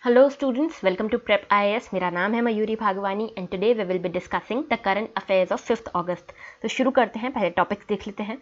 Hello students, welcome to Prep IAS. मेरा नाम है Mayuri Bhagwani and today we will be discussing the current affairs of 5th August. तो शुरू करते हैं, पहले टॉपिक्स देख लेते हैं।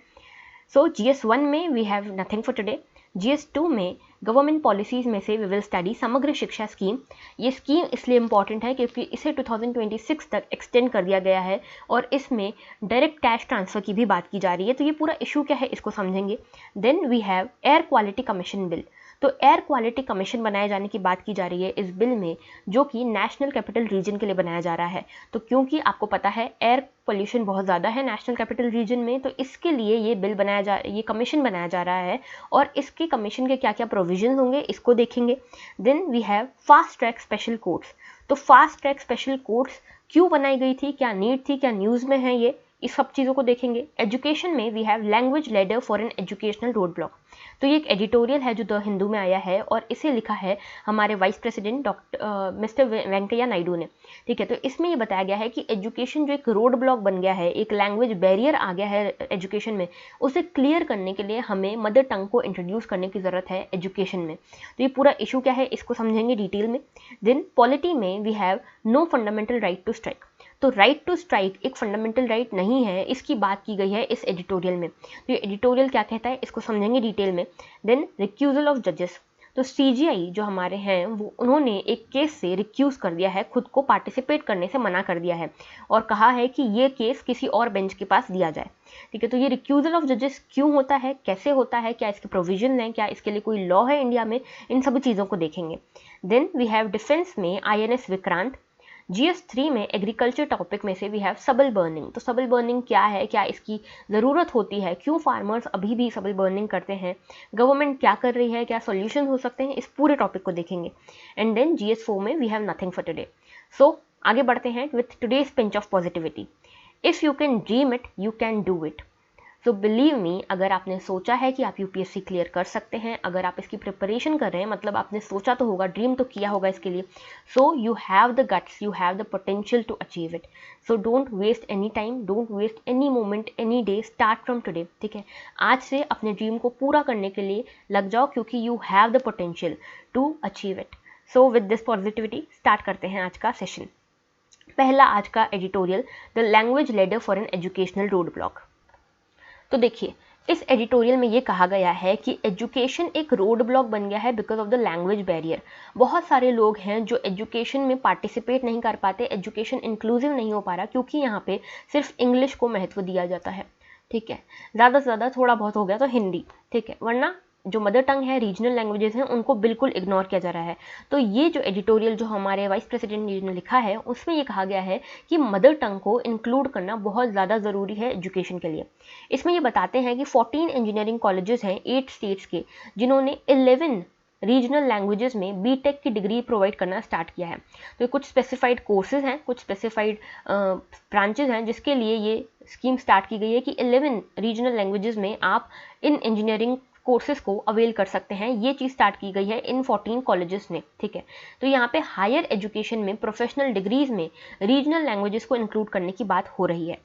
सो GS1 में we have nothing for today. GS2 में गवर्नमेंट पॉलिसीज़ में से वी विल स्टडी समग्र शिक्षा स्कीम। ये स्कीम इसलिए इम्पॉर्टेंट है क्योंकि इसे 2026 तक एक्सटेंड कर दिया गया है और इसमें डायरेक्ट कैश ट्रांसफ़र की भी बात की जा रही है। तो ये पूरा इशू क्या है इसको समझेंगे। Then we have air quality commission bill. तो एयर क्वालिटी कमीशन बनाए जाने की बात की जा रही है इस बिल में, जो कि नेशनल कैपिटल रीजन के लिए बनाया जा रहा है। तो क्योंकि आपको पता है एयर पोल्यूशन बहुत ज़्यादा है नेशनल कैपिटल रीजन में, तो इसके लिए ये कमीशन बनाया जा रहा है और इसके कमीशन के क्या क्या प्रोविजन होंगे इसको देखेंगे। Then we have fast track special courts. तो फास्ट ट्रैक स्पेशल कोर्ट्स क्यों बनाई गई थी, क्या नीड थी, क्या न्यूज़ में है, ये इस सब चीज़ों को देखेंगे। एजुकेशन में we have language ladder for an educational road block. तो ये एक एडिटोरियल है जो द हिंदू में आया है और इसे लिखा है हमारे vice president mister Venkaiah Naidu ने। ठीक है, तो इसमें ये बताया गया है कि एजुकेशन जो एक रोड ब्लॉक बन गया है, एक लैंग्वेज बैरियर आ गया है एजुकेशन में, उसे क्लियर करने के लिए हमें मदर टंग को इंट्रोड्यूस करने की ज़रूरत है एजुकेशन में। तो ये पूरा इशू क्या है इसको समझेंगे डिटेल में। देन पॉलिटी में we have no fundamental right to strike. तो राइट टू स्ट्राइक एक फंडामेंटल राइट नहीं है, इसकी बात की गई है इस एडिटोरियल में। तो ये एडिटोरियल क्या कहता है इसको समझेंगे डिटेल में। देन रिक्यूजल ऑफ जजेस। तो CGI जो हमारे हैं वो उन्होंने एक केस से रिक्यूज कर दिया है, खुद को पार्टिसिपेट करने से मना कर दिया है और कहा है कि ये केस किसी और बेंच के पास दिया जाए। ठीक है, तो ये रिक्यूजल ऑफ जजेस क्यों होता है, कैसे होता है, क्या इसके प्रोविजन हैं, क्या इसके लिए कोई लॉ है इंडिया में, इन सभी चीज़ों को देखेंगे। देन वी हैव डिफेंस में INS विक्रांत। GS3 में एग्रीकल्चर टॉपिक में से वी हैव सबल बर्निंग। तो सबल बर्निंग क्या है, क्या इसकी ज़रूरत होती है, क्यों फार्मर्स अभी भी सबल बर्निंग करते हैं, गवर्नमेंट क्या कर रही है, क्या सॉल्यूशन हो सकते हैं, इस पूरे टॉपिक को देखेंगे। एंड देन GS4 में we have nothing for today. So आगे बढ़ते हैं with today's pinch of positivity. If you can dream it you can do it. So believe me, अगर आपने सोचा है कि आप UPSC क्लियर कर सकते हैं, अगर आप इसकी प्रिपरेशन कर रहे हैं, मतलब आपने सोचा तो होगा, ड्रीम तो किया होगा इसके लिए। So you have the guts, you have the potential to achieve it. So don't waste any time, don't waste any moment, any day, start from today. ठीक है, आज से अपने ड्रीम को पूरा करने के लिए लग जाओ क्योंकि you have the potential to achieve it. So with this positivity start करते हैं आज का सेशन। पहला आज का editorial, the language ladder for an educational road block. तो देखिए, इस एडिटोरियल में ये कहा गया है कि एजुकेशन एक रोड ब्लॉक बन गया है because of the language barrier. बहुत सारे लोग हैं जो एजुकेशन में पार्टिसिपेट नहीं कर पाते, एजुकेशन इंक्लूसिव नहीं हो पा रहा क्योंकि यहाँ पे सिर्फ इंग्लिश को महत्व दिया जाता है। ठीक है, ज़्यादा से ज़्यादा थोड़ा बहुत हो गया तो हिंदी। ठीक है, वरना जो मदर टंग है, रीजनल लैंग्वेजेस हैं, उनको बिल्कुल इग्नोर किया जा रहा है। तो ये जो एडिटोरियल जो हमारे वाइस प्रेसिडेंट ने लिखा है उसमें ये कहा गया है कि मदर टंग को इंक्लूड करना बहुत ज़्यादा ज़रूरी है एजुकेशन के लिए। इसमें ये बताते हैं कि 14 इंजीनियरिंग कॉलेजेस हैं 8 स्टेट्स के, जिन्होंने 11 रीजनल लैंग्वेजेस में BTech की डिग्री प्रोवाइड करना स्टार्ट किया है। तो कुछ स्पेसिफाइड कोर्सेज हैं, कुछ स्पेसिफाइड ब्रांचेज हैं जिसके लिए ये स्कीम स्टार्ट की गई है कि 11 रीजनल लैंग्वेजेस में आप इन इंजीनियरिंग कोर्सेज को अवेल कर सकते हैं। ये चीज़ स्टार्ट की गई है इन 14 कॉलेजेस ने। ठीक है, तो यहाँ पे हायर एजुकेशन में प्रोफेशनल डिग्रीज में रीजनल लैंग्वेजेस को इंक्लूड करने की बात हो रही है।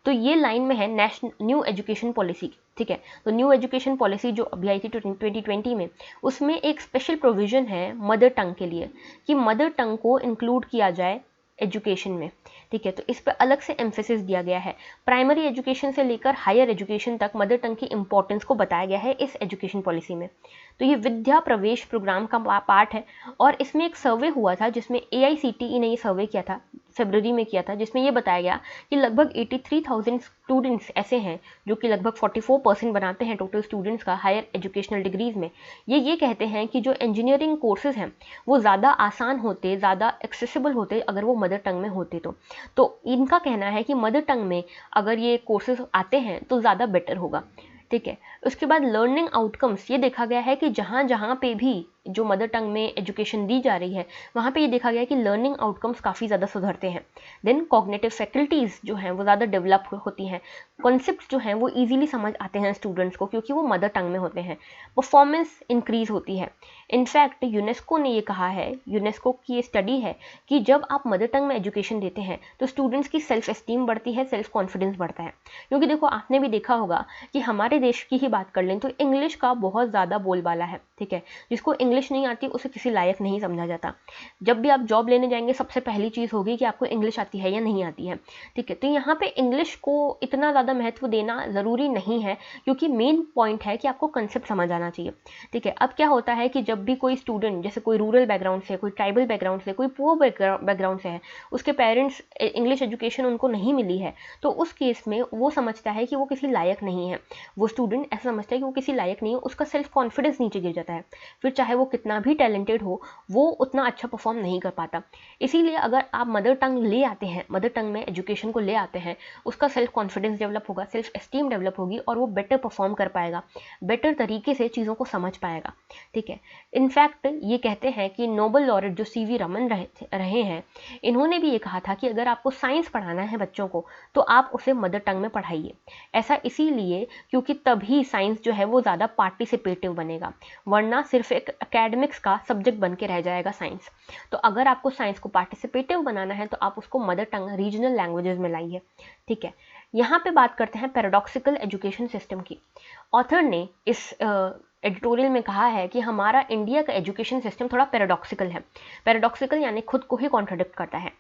तो ये लाइन में है नेशनल न्यू एजुकेशन पॉलिसी। ठीक है, तो न्यू एजुकेशन पॉलिसी जो अभी आई थी 2020 में, उसमें एक स्पेशल प्रोविज़न है मदर टंग के लिए कि मदर टंग को इंक्लूड किया जाए एजुकेशन में। ठीक है, तो इस पर अलग से एम्फेसिस दिया गया है। प्राइमरी एजुकेशन से लेकर हायर एजुकेशन तक मदर टंग की इंपॉर्टेंस को बताया गया है इस एजुकेशन पॉलिसी में। तो ये विद्या प्रवेश प्रोग्राम का पार्ट है और इसमें एक सर्वे हुआ था जिसमें AICTE ने ये सर्वे किया था, फरवरी में किया था, जिसमें ये बताया गया कि लगभग 83,000 स्टूडेंट्स ऐसे हैं जो कि लगभग 44% बनाते हैं टोटल स्टूडेंट्स का हायर एजुकेशनल डिग्रीज में। ये कहते हैं कि जो इंजीनियरिंग कोर्सेज हैं वो ज़्यादा आसान होते, ज़्यादा एक्सेसिबल होते अगर वो मदर टंग में होते तो इनका कहना है कि मदर टंग में अगर ये कोर्सेज आते हैं तो ज़्यादा बेटर होगा। ठीक है, उसके बाद लर्निंग आउटकम्स, ये देखा गया है कि जहाँ जहाँ पे भी जो मदर टंग में एजुकेशन दी जा रही है वहाँ पे ये देखा गया है कि लर्निंग आउटकम्स काफ़ी ज़्यादा सुधरते हैं। देन कॉग्निटिव फैकल्टीज़ जो हैं वो ज़्यादा डेवलप होती हैं, कॉन्सेप्ट्स जो हैं वो इजीली समझ आते हैं स्टूडेंट्स को क्योंकि वो मदर टंग में होते हैं, परफॉर्मेंस इंक्रीज होती है। इनफैक्ट यूनेस्को ने ये कहा है, यूनेस्को की ये स्टडी है कि जब आप मदर टंग में एजुकेशन देते हैं तो स्टूडेंट्स की सेल्फ एस्टीम बढ़ती है, सेल्फ कॉन्फिडेंस बढ़ता है। क्योंकि देखो, आपने भी देखा होगा कि हमारे देश की ही बात कर लें तो इंग्लिश का बहुत ज़्यादा बोलबाला है। ठीक है, जिसको इंग्लिश नहीं आती उसे किसी लायक नहीं समझा जाता। जब भी आप जॉब लेने जाएंगे सबसे पहली चीज़ होगी कि आपको इंग्लिश आती है या नहीं आती है, ठीक है। तो यहाँ पे इंग्लिश को इतना ज़्यादा महत्व देना ज़रूरी नहीं है, क्योंकि मेन पॉइंट है कि आपको कंसेप्ट समझ आना चाहिए, ठीक है। अब क्या होता है कि जब भी कोई स्टूडेंट, जैसे कोई रूरल बैकग्राउंड से, कोई ट्राइबल बैकग्राउंड से, कोई पुअर बैकग्राउंड से है, उसके पेरेंट्स इंग्लिश एजुकेशन उनको नहीं मिली है, तो उस केस में वो समझता है कि वो किसी लायक नहीं है। वो स्टूडेंट ऐसा समझता है कि वो किसी लायक नहीं है, उसका सेल्फ कॉन्फिडेंस नीचे गिर जाता है, फिर चाहे वो कितना भी टैलेंटेड हो वो उतना अच्छा परफॉर्म नहीं कर पाता। इसीलिए अगर आप मदर टंग ले आते हैं, मदर टंग में एजुकेशन को ले आते हैं, उसका सेल्फ कॉन्फिडेंस डेवलप होगा, सेल्फ एस्टीम डेवलप होगी और वो बेटर परफॉर्म कर पाएगा, बेटर तरीके से चीज़ों को समझ पाएगा, ठीक है। इनफैक्ट ये कहते हैं कि नोबेल लॉरेट जो सीवी रमन रहे हैं, इन्होंने भी ये कहा था कि अगर आपको साइंस पढ़ाना है बच्चों को तो आप उसे मदर टंग में पढ़ाइए। ऐसा इसीलिए क्योंकि तभी साइंस जो है वो ज़्यादा पार्टिसिपेटिव बनेगा, वरना सिर्फ एक एकेडमिक्स का सब्जेक्ट बन के रह जाएगा साइंस। तो अगर आपको साइंस को पार्टिसिपेटिव बनाना है तो आप उसको मदर टंग रीजनल लैंग्वेजेस में लाइए, ठीक है। यहाँ पे बात करते हैं पैराडॉक्सिकल एजुकेशन सिस्टम की। ऑथर ने इस एडिटोरियल में कहा है कि हमारा इंडिया का एजुकेशन सिस्टम थोड़ा पैराडॉक्सिकल है। पैराडॉक्सिकल यानी खुद को ही कॉन्ट्राडिक्ट करता है।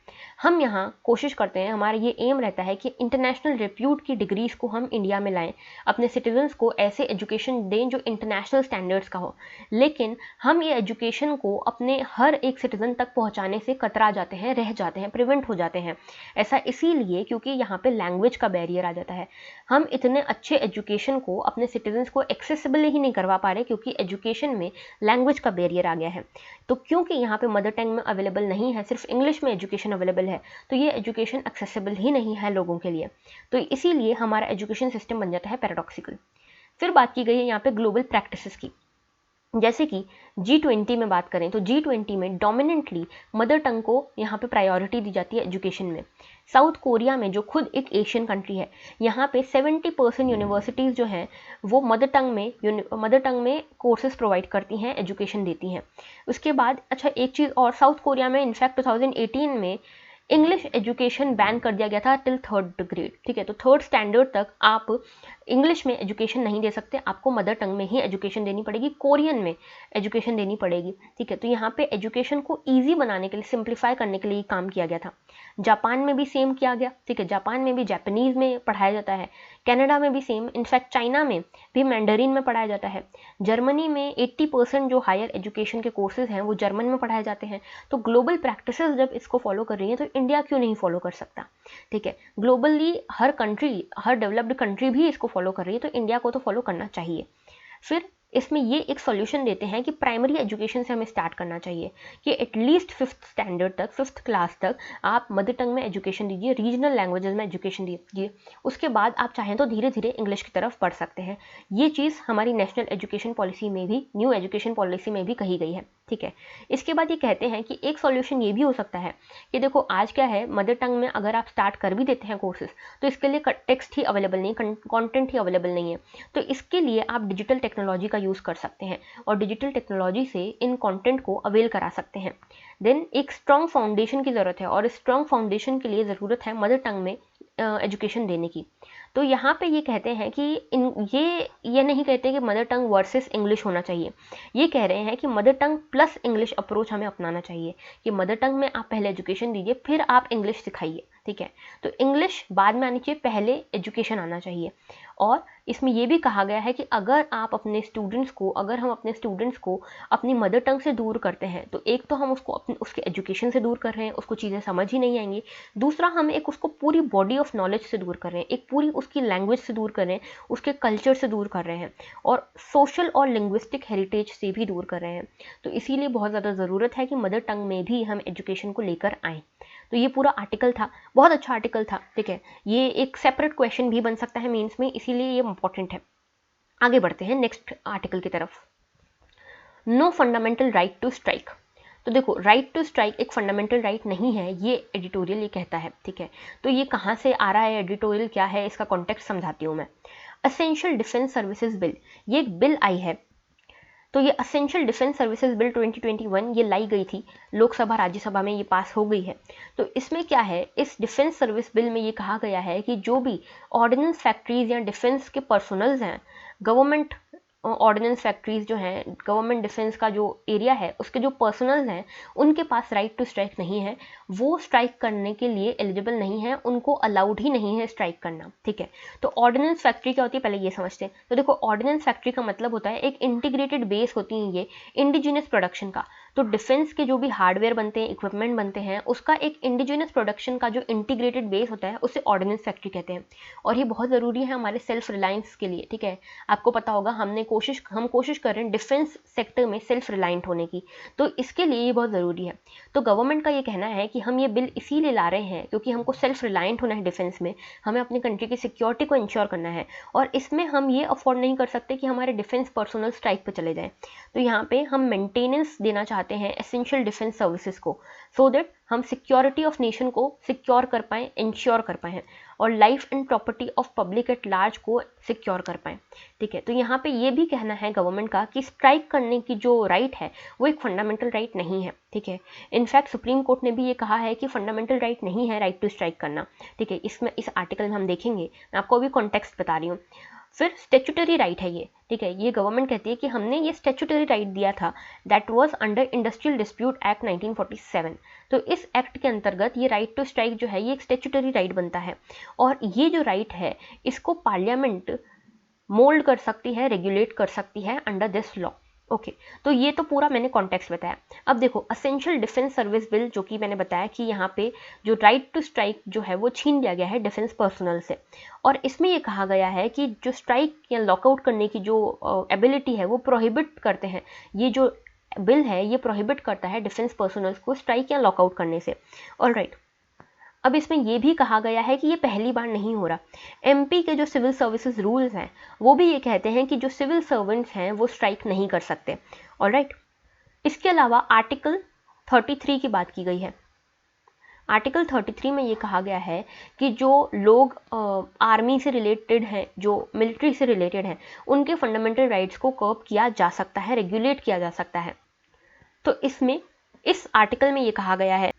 हम यहाँ कोशिश करते हैं, हमारा ये एम रहता है कि इंटरनेशनल रिप्यूट की डिग्रीज को हम इंडिया में लाएं, अपने सिटीजन्स को ऐसे एजुकेशन दें जो इंटरनेशनल स्टैंडर्ड्स का हो, लेकिन हम ये एजुकेशन को अपने हर एक सिटीजन तक पहुँचाने से कतरा जाते हैं, रह जाते हैं, प्रिवेंट हो जाते हैं। ऐसा इसीलिए क्योंकि यहाँ पे लैंग्वेज का बैरियर आ जाता है। हम इतने अच्छे एजुकेशन को अपने सिटीजन्स को एक्सेसिबल ही नहीं करवा पा रहे क्योंकि एजुकेशन में लैंग्वेज का बैरियर आ गया है। तो क्योंकि यहाँ पे मदर टंग में अवेलेबल नहीं है, सिर्फ इंग्लिश में एजुकेशन अवेलेबल है, तो ये एजुकेशन एक्सेसिबल ही नहीं है लोगों के लिए। तो इसीलिए हमारा एजुकेशन सिस्टम बन जाता है पैराडॉक्सिकल। फिर बात की गई है यहाँ पे ग्लोबल प्रैक्टिसेस की। जैसे कि G20 में बात करें तो G20 में डोमिनेंटली मदर टंग को यहाँ पे प्रायोरिटी दी जाती है एजुकेशन में। साउथ कोरिया में, जो खुद एक एशियन कंट्री है, यहाँ पे 70% यूनिवर्सिटीज़ जो हैं वो मदर टंग में कोर्सेज प्रोवाइड करती हैं, एजुकेशन देती हैं। उसके बाद अच्छा एक चीज़ और, साउथ कोरिया में इनफैक्ट 2018 में इंग्लिश एजुकेशन बैन कर दिया गया था टिल 3rd ग्रेड, ठीक है। तो 3rd स्टैंडर्ड तक आप इंग्लिश में एजुकेशन नहीं दे सकते, आपको मदर टंग में ही एजुकेशन देनी पड़ेगी, कोरियन में एजुकेशन देनी पड़ेगी, ठीक है। तो यहाँ पे एजुकेशन को ईजी बनाने के लिए, सिंप्लीफाई करने के लिए काम किया गया था। जापान में भी सेम किया गया, ठीक है। जापान में भी जापानीज़ में पढ़ाया जाता है, कनाडा में भी सेम, इनफैक्ट चाइना में भी मैंडरीन में पढ़ाया जाता है। जर्मनी में 80% जो हायर एजुकेशन के कोर्सेज हैं वो जर्मन में पढ़ाए जाते हैं। तो ग्लोबल प्रैक्टिसेस जब इसको फॉलो कर रही हैं तो इंडिया क्यों नहीं फॉलो कर सकता, ठीक है। ग्लोबली हर कंट्री, हर डेवलप्ड कंट्री भी इसको फॉलो कर रही है, तो इंडिया को तो फॉलो करना चाहिए। फिर इसमें ये एक सॉल्यूशन देते हैं कि प्राइमरी एजुकेशन से हमें स्टार्ट करना चाहिए कि एटलीस्ट 5th स्टैंडर्ड तक, 5th क्लास तक आप मदर टंग में एजुकेशन दीजिए, रीजनल लैंग्वेजेस में एजुकेशन दीजिए। उसके बाद आप चाहें तो धीरे धीरे इंग्लिश की तरफ बढ़ सकते हैं। ये चीज़ हमारी नेशनल एजुकेशन पॉलिसी में भी, न्यू एजुकेशन पॉलिसी में भी कही गई है, ठीक है। इसके बाद ये कहते हैं कि एक सॉल्यूशन ये भी हो सकता है कि देखो आज क्या है, मदर टंग में अगर आप स्टार्ट कर भी देते हैं कोर्सेज तो इसके लिए टेक्स्ट ही अवेलेबल नहीं, कंटेंट ही अवेलेबल नहीं है। तो इसके लिए आप डिजिटल टेक्नोलॉजी का यूज़ कर सकते हैं और डिजिटल टेक्नोलॉजी से इन कंटेंट को अवेल करा सकते हैं। देन एक स्ट्रॉन्ग फाउंडेशन की ज़रूरत है और स्ट्रॉन्ग फाउंडेशन के लिए ज़रूरत है मदर टंग में एजुकेशन देने की। तो यहाँ पे ये कहते हैं कि ये नहीं कहते कि मदर टंग वर्सेस इंग्लिश होना चाहिए, ये कह रहे हैं कि mother tongue plus English approach हमें अपनाना चाहिए कि मदर टंग में आप पहले एजुकेशन दीजिए, फिर आप इंग्लिश सिखाइए, ठीक है। तो इंग्लिश बाद में आनी चाहिए, पहले एजुकेशन आना चाहिए। और इसमें यह भी कहा गया है कि अगर हम अपने स्टूडेंट्स को अपनी मदर टंग से दूर करते हैं तो एक तो हम उसको उसके एजुकेशन से दूर कर रहे हैं, उसको चीज़ें समझ ही नहीं आएंगी। दूसरा, हम एक उसको पूरी बॉडी ऑफ नॉलेज से दूर कर रहे हैं, एक पूरी उसकी लैंग्वेज से दूर कर रहे हैं, उसके कल्चर से दूर कर रहे हैं और सोशल और लिंग्विस्टिक हेरिटेज से भी दूर कर रहे हैं। तो इसीलिए बहुत ज़्यादा ज़रूरत है कि मदर टंग में भी हम एजुकेशन को लेकर आएँ। तो ये पूरा आर्टिकल था, बहुत अच्छा आर्टिकल था, ठीक है। ये एक सेपरेट क्वेश्चन भी बन सकता है मेंस में, इसीलिए ये इंपॉर्टेंट है। आगे बढ़ते हैं नेक्स्ट आर्टिकल की तरफ। No fundamental right to strike. तो देखो, राइट टू स्ट्राइक एक फंडामेंटल राइट नहीं है, ये एडिटोरियल ये कहता है, ठीक है। तो ये कहाँ से आ रहा है, एडिटोरियल क्या है, इसका कॉन्टेक्स्ट समझाती हूँ मैं। असेंशियल डिफेंस सर्विसेज बिल, ये एक बिल आई है। तो ये असेंशियल डिफेंस सर्विसेज बिल 2021 ये लाई गई थी लोकसभा राज्यसभा में, ये पास हो गई है। तो इसमें क्या है, इस डिफेंस सर्विस बिल में ये कहा गया है कि जो भी ऑर्डिनेंस फैक्ट्रीज या डिफेंस के पर्सनल्स हैं, गवर्नमेंट ऑर्डिनेंस फैक्ट्रीज जो हैं, गवर्नमेंट डिफेंस का जो एरिया है उसके जो पर्सनल हैं उनके पास राइट टू स्ट्राइक नहीं है, वो स्ट्राइक करने के लिए एलिजिबल नहीं है, उनको अलाउड ही नहीं है स्ट्राइक करना, ठीक है। तो ऑर्डिनेंस फैक्ट्री क्या होती है पहले ये समझते हैं। तो देखो, ऑर्डिनेंस फैक्ट्री का मतलब होता है एक इंटीग्रेटेड बेस होती है ये इंडिजिनस प्रोडक्शन का। तो डिफेंस के जो भी हार्डवेयर बनते हैं, इक्विपमेंट बनते हैं, उसका एक इंडिजिनस प्रोडक्शन का जो इंटीग्रेटेड बेस होता है उसे ऑर्डिनेंस फैक्ट्री कहते हैं। और ये बहुत ज़रूरी है हमारे सेल्फ रिलायंस के लिए, ठीक है। आपको पता होगा हम कोशिश कर रहे हैं डिफेंस सेक्टर में सेल्फ रिलायंट होने की, तो इसके लिए ये बहुत ज़रूरी है। तो गवर्नमेंट का ये कहना है कि हम ये बिल इसीलिए ला रहे हैं क्योंकि हमको सेल्फ रिलायंट होना है डिफेंस में, हमें अपनी कंट्री की सिक्योरिटी को इंश्योर करना है, और इसमें हम ये अफोर्ड नहीं कर सकते कि हमारे डिफेंस पर्सनल स्ट्राइक पर चले जाएं। तो यहाँ पे हम मेंटेनेंस देना चाहते हैं एसेंशियल डिफेंस सर्विसेज को, सो दैट हम सिक्योरिटी ऑफ नेशन को सिक्योर कर पाएँ, इंश्योर कर पाएँ, और life and property of public at large को सिक्योर कर पाएँ, ठीक है। तो यहाँ पे ये भी कहना है गवर्नमेंट का कि स्ट्राइक करने की जो राइट है वो एक फंडामेंटल राइट नहीं है, ठीक है। इनफैक्ट सुप्रीम कोर्ट ने भी ये कहा है कि फंडामेंटल राइट नहीं है राइट टू स्ट्राइक करना, ठीक है। इसमें इस आर्टिकल में हम देखेंगे, मैं आपको अभी कॉन्टेक्स्ट बता रही हूँ। फिर स्टेचुटरी राइट है ये, ठीक है। ये गवर्नमेंट कहती है कि हमने ये स्टेचुटरी राइट दिया था, that was under industrial dispute act 1947। तो इस एक्ट के अंतर्गत ये राइट टू स्ट्राइक जो है ये एक स्टेचुटरी राइट बनता है, और ये जो राइट है इसको पार्लियामेंट मोल्ड कर सकती है, रेगुलेट कर सकती है अंडर दिस लॉ, ओके। तो ये तो पूरा मैंने कॉन्टेक्स्ट बताया। अब देखो, असेंशियल डिफेंस सर्विस बिल, जो कि मैंने बताया कि यहाँ पे जो राइट टू स्ट्राइक जो है वो छीन लिया गया है डिफेंस पर्सनल से, और इसमें ये कहा गया है कि जो स्ट्राइक या लॉकआउट करने की जो एबिलिटी है वो प्रोहिबिट करते हैं, ये जो बिल है ये प्रोहिबिट करता है डिफेंस पर्सनल्स को स्ट्राइक या लॉकआउट करने से, ऑलराइट। अब इसमें यह भी कहा गया है कि ये पहली बार नहीं हो रहा। एमपी के जो सिविल सर्विसेज रूल्स हैं वो भी ये कहते हैं कि जो सिविल सर्वेंट्स हैं वो स्ट्राइक नहीं कर सकते, ऑलराइट। इसके अलावा आर्टिकल 33 की बात की गई है। आर्टिकल 33 में ये कहा गया है कि जो लोग आर्मी से रिलेटेड हैं, जो मिलिट्री से रिलेटेड हैं, उनके फंडामेंटल राइट्स को कर्ब किया जा सकता है, रेगुलेट किया जा सकता है। तो इसमें इस आर्टिकल में ये कहा गया है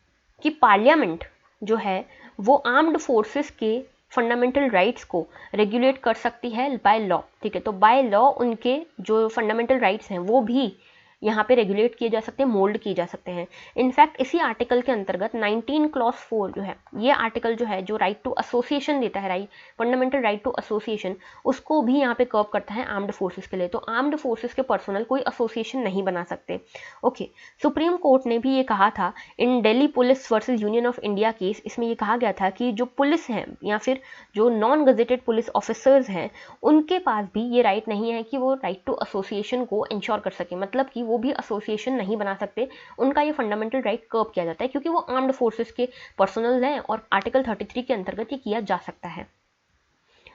कि पार्लियामेंट जो है वो आर्म्ड फोर्सेस के फंडामेंटल राइट्स को रेगुलेट कर सकती है बाय लॉ, ठीक है। तो बाय लॉ उनके जो फंडामेंटल राइट्स हैं वो भी यहाँ पे रेगुलेट किए जा सकते हैं, मोल्ड किए जा सकते हैं। इनफैक्ट इसी आर्टिकल के अंतर्गत 19 क्लॉज 4 जो है, ये आर्टिकल जो है जो राइट टू एसोसिएशन देता है, right fundamental right to association, उसको भी यहाँ पे कर्व करता है आर्म्ड फोर्सेस के लिए। तो आर्म्ड फोर्सेस के पर्सनल कोई एसोसिएशन नहीं बना सकते, ओके। सुप्रीम कोर्ट ने भी ये कहा था in Delhi police versus union of India case, इसमें ये कहा गया था कि जो पुलिस हैं या फिर जो नॉन गजेटेड पुलिस ऑफिसर्स हैं उनके पास भी ये राइट नहीं है कि वो राइट टू एसोसिएशन को इंश्योर कर सके, मतलब कि वो भी एसोसिएशन नहीं बना सकते, उनका ये फंडामेंटल राइट कर्ब किया जाता है क्योंकि वो आर्म्ड फोर्सेस के पर्सनल हैं और आर्टिकल 33 के अंतर्गत ये किया जा सकता है।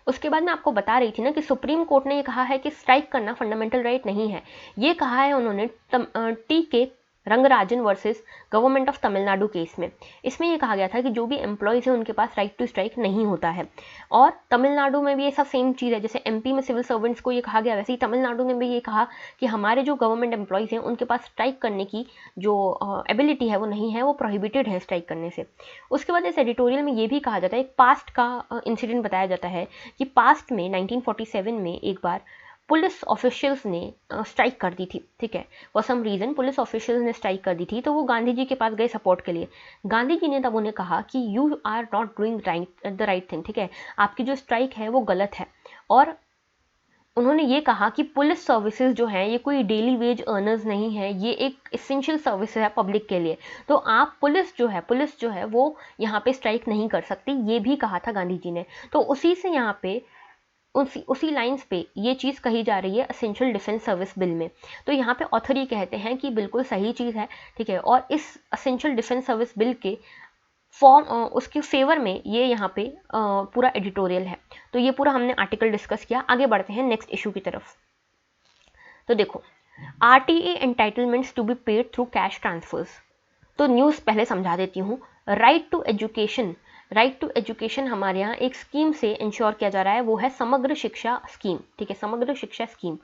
उसके बाद मैं आपको बता रही थी ना कि सुप्रीम कोर्ट ने ये कहा है कि स्ट्राइक करना फंडामेंटल राइट नहीं है। ये कहा है उन्होंने टी के Rangarajan versus government of Tamil Nadu case में। इसमें यह कहा गया था कि जो भी एम्प्लॉयज़ हैं उनके पास राइट टू स्ट्राइक नहीं होता है, और तमिलनाडु में भी ये सब सेम चीज़ है। जैसे एमपी में सिविल सर्वेंट्स को ये कहा गया, वैसे ही तमिलनाडु ने भी ये कहा कि हमारे जो गवर्नमेंट एम्प्लॉयज़ हैं उनके पास स्ट्राइक करने की जो एबिलिटी है वो नहीं है, वो प्रोहिबिटेड है स्ट्राइक करने से। उसके बाद इस एडिटोरियल में ये भी कहा जाता है, एक पास्ट का इंसिडेंट बताया जाता है कि पास्ट में 1947 में एक बार पुलिस ऑफिशियल्स ने स्ट्राइक कर दी थी, ठीक है। For some reason police officials ने स्ट्राइक कर दी थी, तो वो गांधी जी के पास गए सपोर्ट के लिए। गांधी जी ने तब उन्हें कहा कि you are not doing the right thing, ठीक है, आपकी जो स्ट्राइक है वो गलत है। और उन्होंने ये कहा कि पुलिस सर्विसेज जो हैं ये कोई डेली वेज अर्नर्स नहीं है, ये एक इसेंशियल सर्विस है पब्लिक के लिए, तो आप पुलिस जो है वो यहाँ पे स्ट्राइक नहीं कर सकती, ये भी कहा था गांधी जी ने। तो उसी से यहाँ पे उसी लाइंस पे ये चीज़ कही जा रही है एसेंशियल डिफेंस सर्विस बिल में। तो यहाँ पे ऑथर ये कहते हैं कि बिल्कुल सही चीज़ है, ठीक है। और इस एसेंशियल डिफेंस सर्विस बिल के उसके फेवर में ये यहाँ पे पूरा एडिटोरियल है। तो ये पूरा हमने आर्टिकल डिस्कस किया। आगे बढ़ते हैं नेक्स्ट इशू की तरफ। तो देखो, RTA entitlements to be paid through cash transfers. तो न्यूज़ पहले समझा देती हूँ। राइट टू एजुकेशन हमारे यहाँ एक स्कीम से इंश्योर किया जा रहा है, वो है समग्र शिक्षा स्कीम, ठीक है, समग्र शिक्षा स्कीम।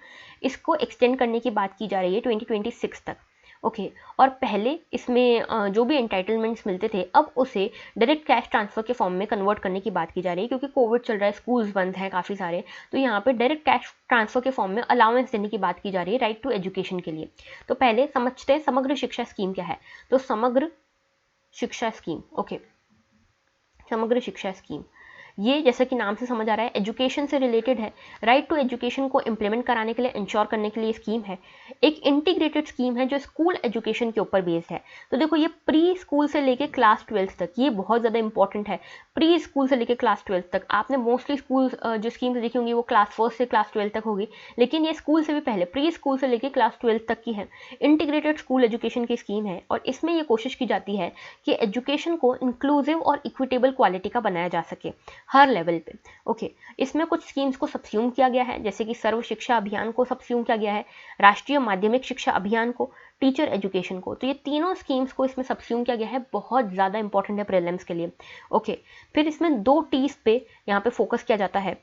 इसको एक्सटेंड करने की बात की जा रही है 2026 तक, ओके और पहले इसमें जो भी एंटाइटलमेंट्स मिलते थे अब उसे डायरेक्ट कैश ट्रांसफ़र के फॉर्म में कन्वर्ट करने की बात की जा रही है, क्योंकि कोविड चल रहा है, स्कूल्स बंद हैं काफ़ी सारे, तो यहाँ पे डायरेक्ट कैश ट्रांसफ़र के फॉर्म में अलाउंस देने की बात की जा रही है राइट टू एजुकेशन के लिए। तो पहले समझते हैं समग्र शिक्षा स्कीम क्या है। तो समग्र शिक्षा स्कीम, ओके, समग्र शिक्षा स्कीम ये जैसा कि नाम से समझ आ रहा है एजुकेशन से रिलेटेड है। राइट टू एजुकेशन को इम्प्लीमेंट कराने के लिए, इंश्योर करने के लिए स्कीम है। एक इंटीग्रेटेड स्कीम है जो स्कूल एजुकेशन के ऊपर बेस्ड है। तो देखो ये प्री स्कूल से लेके क्लास 12 तक, ये बहुत ज़्यादा इंपॉर्टेंट है। प्री स्कूल से लेके क्लास 12 तक आपने मोस्टली स्कूल जो स्कीम्स देखी होंगी वो क्लास 1 से क्लास 12 तक होगी, लेकिन ये स्कूल से भी पहले प्री स्कूल से लेके क्लास 12 तक की है। इंटीग्रेटेड स्कूल एजुकेशन की स्कीम है और इसमें ये कोशिश की जाती है कि एजुकेशन को इंक्लूसिव और इक्विटेबल क्वालिटी का बनाया जा सके हर लेवल पे। ओके इसमें कुछ स्कीम्स को सबस्यूम किया गया है, जैसे कि सर्व शिक्षा अभियान को सबस्यूम किया गया है, राष्ट्रीय माध्यमिक शिक्षा अभियान को, टीचर एजुकेशन को। तो ये तीनों स्कीम्स को इसमें सबस्यूम किया गया है, बहुत ज़्यादा इंपॉर्टेंट है प्रीलिम्स के लिए। ओके फिर इसमें 2 टीज पे यहाँ पे फोकस किया जाता है।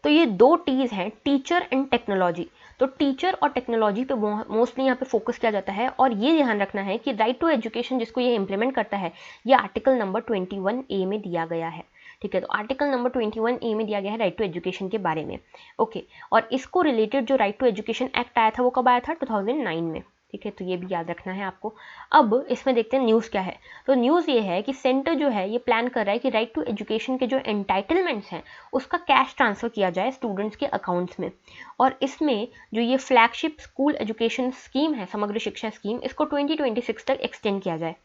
तो ये 2 टीज हैं, टीचर एंड टेक्नोलॉजी। तो टीचर और टेक्नोलॉजी पे मोस्टली यहाँ पे फोकस किया जाता है और ये ध्यान रखना है कि राइट टू एजुकेशन जिसको ये इंप्लीमेंट करता है ये आर्टिकल नंबर 21A में दिया गया है। ठीक है, तो आर्टिकल नंबर 21A में दिया गया है राइट टू एजुकेशन के बारे में। ओके और इसको रिलेटेड जो राइट टू एजुकेशन एक्ट आया था वो कब आया था? 2009 में। ठीक है, तो ये भी याद रखना है आपको। अब इसमें देखते हैं न्यूज़ क्या है। तो न्यूज़ ये है कि सेंटर जो है ये प्लान कर रहा है कि राइट टू एजुकेशन के जो एंटाइटलमेंट्स हैं उसका कैश ट्रांसफ़र किया जाए स्टूडेंट्स के अकाउंट्स में। और इसमें जो ये फ्लैगशिप स्कूल एजुकेशन स्कीम है, समग्र शिक्षा स्कीम, इसको 2026 तक एक्सटेंड किया जाए।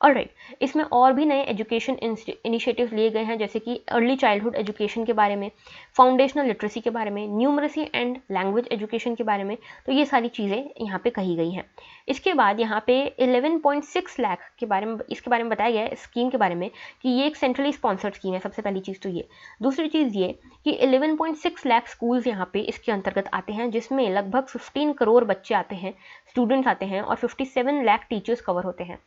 ऑलराइट, इसमें और भी नए एजुकेशन इनिशिएटिव्स लिए गए हैं, जैसे कि अर्ली चाइल्डहुड एजुकेशन के बारे में, फाउंडेशनल लिटरेसी के बारे में, न्यूमरेसी एंड लैंग्वेज एजुकेशन के बारे में। तो ये सारी चीज़ें यहाँ पे कही गई हैं। इसके बाद यहाँ पे 11.6 लाख के बारे में, इसके बारे में बताया गया है स्कीम के बारे में कि ये एक सेंट्रली स्पॉन्सर्ड स्कीम है। सबसे पहली चीज़ तो ये। दूसरी चीज़ ये कि 11.6 लाख स्कूल्स यहाँ पे इसके अंतर्गत आते हैं, जिसमें लगभग 15 करोड़ बच्चे आते हैं, स्टूडेंट्स आते हैं और 57 लाख टीचर्स कवर होते हैं।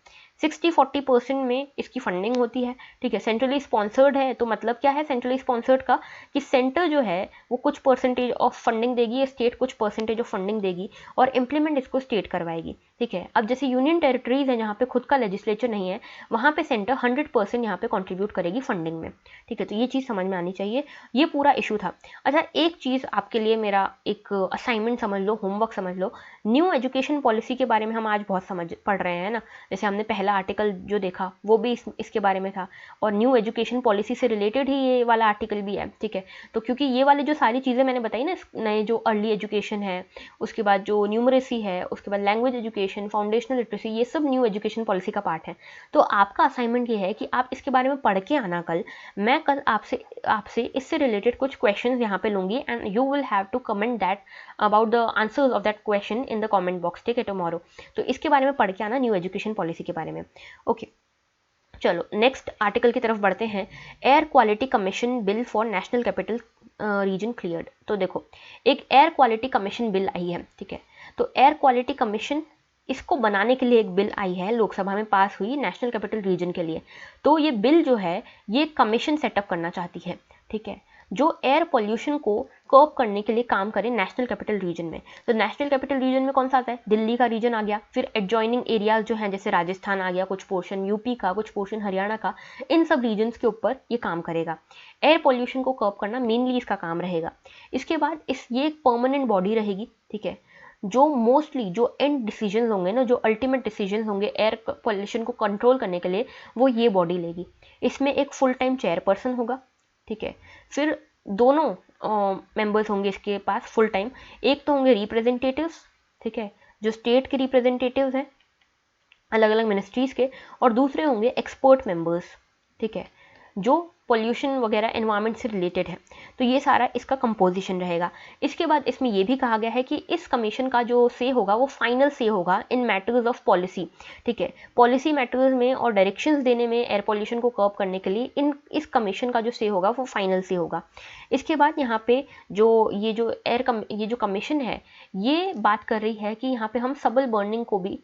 60-40% में इसकी फंडिंग होती है। ठीक है, सेंट्रली स्पॉन्सर्ड है तो मतलब क्या है सेंट्रली स्पॉन्सर्ड का, कि सेंटर जो है वो कुछ परसेंटेज ऑफ फंडिंग देगी, स्टेट कुछ परसेंटेज ऑफ फंडिंग देगी और इम्प्लीमेंट इसको स्टेट करवाएगी। ठीक है, अब जैसे यूनियन टेरिटरीज है जहाँ पे खुद का लेजिस्लेचर नहीं है, वहाँ पे सेंटर 100% यहाँ पे कंट्रीब्यूट करेगी फंडिंग में। ठीक है, तो ये चीज़ समझ में आनी चाहिए। ये पूरा इशू था। अच्छा, एक चीज़ आपके लिए मेरा एक असाइनमेंट समझ लो, होमवर्क समझ लो। न्यू एजुकेशन पॉलिसी के बारे में हम आज बहुत पढ़ रहे हैं ना। जैसे हमने पहला आर्टिकल जो देखा वो भी इसके बारे में था और न्यू एजुकेशन पॉलिसी से रिलेटेड ही ये वाला आर्टिकल भी है। ठीक है, तो क्योंकि ये वाले जो सारी चीज़ें मैंने बताई ना, नए जो अर्ली एजुकेशन है, उसके बाद जो न्यूमरेसी है, उसके बाद लैंग्वेज एजुकेशन, फाउंडेशनल लिटरेसी, ये सब न्यू एजुकेशन पॉलिसी का पार्ट है। तो आपका असाइनमेंट ये है कि आप इसके बारे में पढ़ के आना कल। मैं कल आपसे इससे रिलेटेड कुछ क्वेश्चंस यहाँ पे लूँगी and you will have to comment that about the answers of that question in the comment box. ठीक है, टुमारो। तो इसके बारे में पढ़ के आना, न्यू एजुकेशन पॉलिसी के बारे में। ओके चलो नेक्स्ट आर्टिकल की तरफ बढ़ते हैं। Air quality commission bill for national capital region cleared. तो देखो एक एयर क्वालिटी कमीशन बिल आई है। ठीक है, तो एयर क्वालिटी कमीशन इसको बनाने के लिए एक बिल आई है, लोकसभा में पास हुई नेशनल कैपिटल रीजन के लिए। तो ये बिल जो है ये कमीशन सेटअप करना चाहती है। ठीक है, जो एयर पोल्यूशन को कर्ब करने के लिए काम करे नेशनल कैपिटल रीजन में। तो नेशनल कैपिटल रीजन में कौन सा आता है? दिल्ली का रीजन आ गया, फिर एडजॉइनिंग एरियाज जो हैं जैसे राजस्थान आ गया, कुछ पोर्शन यूपी का, कुछ पोर्शन हरियाणा का, इन सब रीजन्स के ऊपर ये काम करेगा। एयर पोल्यूशन को कर्ब करना मेनली इसका काम रहेगा। इसके बाद ये एक परमानेंट बॉडी रहेगी। ठीक है, जो मोस्टली जो एंड डिसीजन होंगे ना, जो अल्टीमेट डिसीजन होंगे एयर पोल्यूशन को कंट्रोल करने के लिए, वो ये बॉडी लेगी। इसमें एक फुल टाइम चेयरपर्सन होगा। ठीक है, फिर दोनों मेंबर्स होंगे इसके पास फुल टाइम। एक तो होंगे रिप्रेजेंटेटिव्स, ठीक है, जो स्टेट के रिप्रेजेंटेटिव्स हैं अलग अलग मिनिस्ट्रीज के, और दूसरे होंगे एक्सपर्ट मेंबर्स। ठीक है, जो पोल्यूशन वगैरह एनवायरनमेंट से रिलेटेड है। तो ये सारा इसका कंपोजिशन रहेगा। इसके बाद इसमें यह भी कहा गया है कि इस कमीशन का जो से होगा वो फाइनल से होगा इन मैटर्स ऑफ पॉलिसी। ठीक है, पॉलिसी मैटर्स में और डायरेक्शंस देने में एयर पॉल्यूशन को कर्ब करने के लिए इस कमीशन का जो से होगा वो फाइनल से होगा। इसके बाद यहाँ पे ये जो कमीशन है ये बात कर रही है कि यहाँ पे हम सबल बर्निंग को भी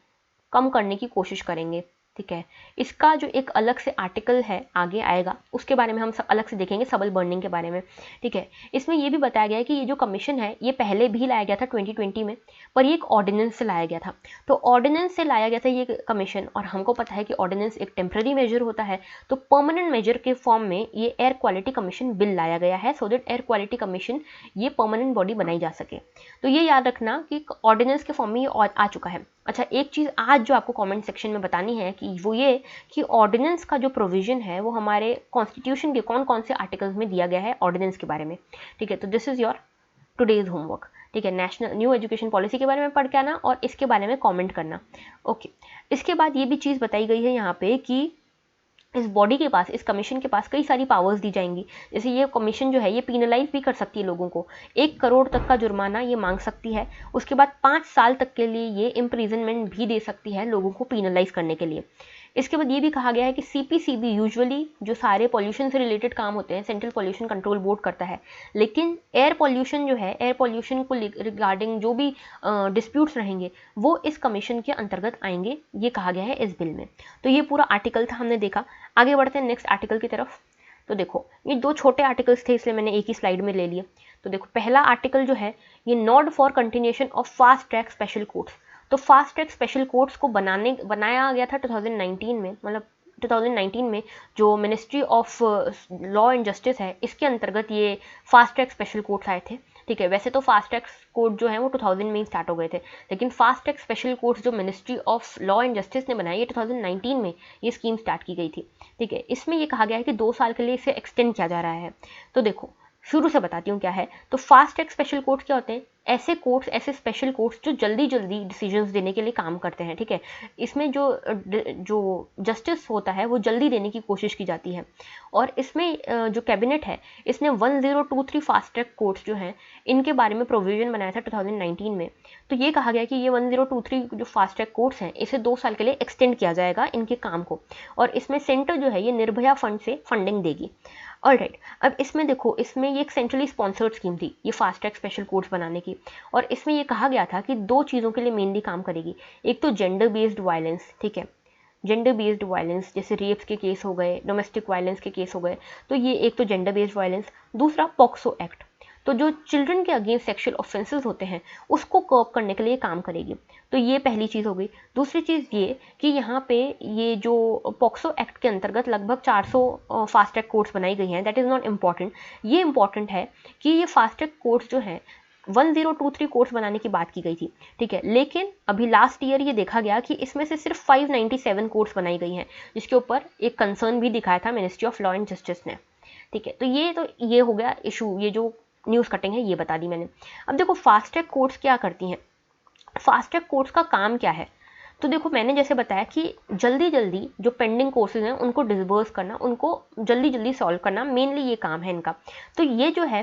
कम करने की कोशिश करेंगे। ठीक है, इसका जो एक अलग से आर्टिकल है आगे आएगा, उसके बारे में हम सब अलग से देखेंगे, सबल बर्निंग के बारे में। ठीक है, इसमें ये भी बताया गया है कि ये जो कमीशन है ये पहले भी लाया गया था 2020 में, पर ये एक ऑर्डिनेंस से लाया गया था। तो ऑर्डिनेंस से लाया गया था ये कमीशन, और हमको पता है कि ऑर्डिनेंस एक टेम्प्रेरी मेजर होता है, तो परमानेंट मेजर के फॉर्म में ये एयर क्वालिटी कमीशन बिल लाया गया है, so that air quality commission ये परमानेंट बॉडी बनाई जा सके। तो ये याद रखना कि ऑर्डिनेंस के फॉर्म में ये आ चुका है। अच्छा, एक चीज़ आज जो आपको कमेंट सेक्शन में बतानी है कि वो ये कि ऑर्डिनेंस का जो प्रोविजन है वो हमारे कॉन्स्टिट्यूशन के कौन कौन से आर्टिकल्स में दिया गया है ऑर्डिनेंस के बारे में। ठीक है, तो this is your today's homework. ठीक है, नेशनल न्यू एजुकेशन पॉलिसी के बारे में पढ़ के आना और इसके बारे में कमेंट करना। ओके, इसके बाद ये भी चीज़ बताई गई है यहाँ पे कि इस बॉडी के पास, इस कमीशन के पास कई सारी पावर्स दी जाएंगी। जैसे ये कमीशन जो है ये पीनलाइज भी कर सकती है लोगों को, 1 करोड़ तक का जुर्माना ये मांग सकती है। उसके बाद 5 साल तक के लिए ये इम्प्रिजनमेंट भी दे सकती है लोगों को पीनलाइज करने के लिए। इसके बाद ये भी कहा गया है कि सीपीसीबी यूजुअली जो सारे पॉल्यूशन से रिलेटेड काम होते हैं सेंट्रल पॉल्यूशन कंट्रोल बोर्ड करता है, लेकिन एयर पॉल्यूशन जो है, एयर पॉल्यूशन को रिगार्डिंग जो भी डिस्प्यूट्स रहेंगे वो इस कमीशन के अंतर्गत आएंगे, ये कहा गया है इस बिल में। तो ये पूरा आर्टिकल था, हमने देखा। आगे बढ़ते हैं नेक्स्ट आर्टिकल की तरफ। तो देखो, ये 2 छोटे आर्टिकल्स थे इसलिए मैंने एक ही स्लाइड में ले लिए। तो देखो, पहला आर्टिकल जो है ये nod for continuation of fast track special courts. तो फास्ट ट्रैक स्पेशल कोर्ट्स को बनाया गया था 2019 में, मतलब 2019 में जो ministry of law and justice है इसके अंतर्गत ये फास्ट ट्रैक स्पेशल कोर्ट्स आए थे। ठीक है, वैसे तो फास्ट ट्रैक कोर्ट जो है वो 2000 में ही स्टार्ट हो गए थे, लेकिन फास्ट ट्रैक स्पेशल कोर्ट्स जो ministry of law and justice ने बनाई, ये 2019 में ये स्कीम स्टार्ट की गई थी। ठीक है, इसमें ये कहा गया है कि 2 साल के लिए इसे एक्सटेंड किया जा रहा है। तो देखो, शुरू से बताती हूँ क्या है। तो फास्ट ट्रैक स्पेशल कोर्ट्स क्या होते हैं? ऐसे कोर्ट्स, ऐसे स्पेशल कोर्ट्स जो जल्दी जल्दी डिसीजंस देने के लिए काम करते हैं। ठीक है, इसमें जो जस्टिस होता है वो जल्दी देने की कोशिश की जाती है। और इसमें जो कैबिनेट है इसने 1023 फास्ट ट्रैक कोर्ट्स जो हैं इनके बारे में प्रोविजन बनाया था 2019 में। तो ये कहा गया कि ये 1023 जो फास्ट ट्रैक कोर्ट्स हैं इसे 2 साल के लिए एक्सटेंड किया जाएगा इनके काम को, और इसमें सेंटर जो है ये निर्भया फंड से फंडिंग देगी। ऑलराइट, अब इसमें देखो, इसमें ये एक सेंट्रली स्पॉन्सर्ड स्कीम थी ये फास्ट ट्रैक स्पेशल कोर्ट्स बनाने की, और इसमें ये कहा गया था कि 2 चीज़ों के लिए मेनली काम करेगी। एक तो जेंडर बेस्ड वायलेंस, ठीक है, जेंडर बेस्ड वायलेंस जैसे रेप्स के केस हो गए, डोमेस्टिक वायलेंस के केस हो गए, तो ये एक तो जेंडर बेस्ड वायलेंस। दूसरा पॉक्सो एक्ट, तो जो चिल्ड्रन के अगेंस्ट सेक्सुअल ऑफेंसेस होते हैं उसको कर्ब करने के लिए काम करेगी। तो ये पहली चीज़ हो गई। दूसरी चीज़ ये कि यहाँ पे ये जो पॉक्सो एक्ट के अंतर्गत लगभग 400 फास्ट ट्रैक कोर्ट्स बनाई गई हैं। दैट इज़ नॉट इम्पॉर्टेंट, ये इंपॉर्टेंट है कि ये फास्ट ट्रैक कोर्ट्स जो हैं 1023 कोर्ट्स बनाने की बात की गई थी। ठीक है, लेकिन अभी लास्ट ईयर ये देखा गया कि इसमें से सिर्फ 597 कोर्ट्स बनाई गई हैं, जिसके ऊपर एक कंसर्न भी दिखाया था ministry of law and justice ने। ठीक है, तो ये हो गया इशू, ये जो न्यूज़ कटिंग है ये बता दी मैंने। अब देखो, फास्ट ट्रैक कोर्ट्स क्या करती हैं, फास्ट ट्रैक कोर्ट्स का काम क्या है। तो देखो, मैंने जैसे बताया कि जल्दी जल्दी जो पेंडिंग कोर्सेज हैं उनको डिसबर्स करना, उनको जल्दी जल्दी सॉल्व करना, मेनली ये काम है इनका। तो ये जो है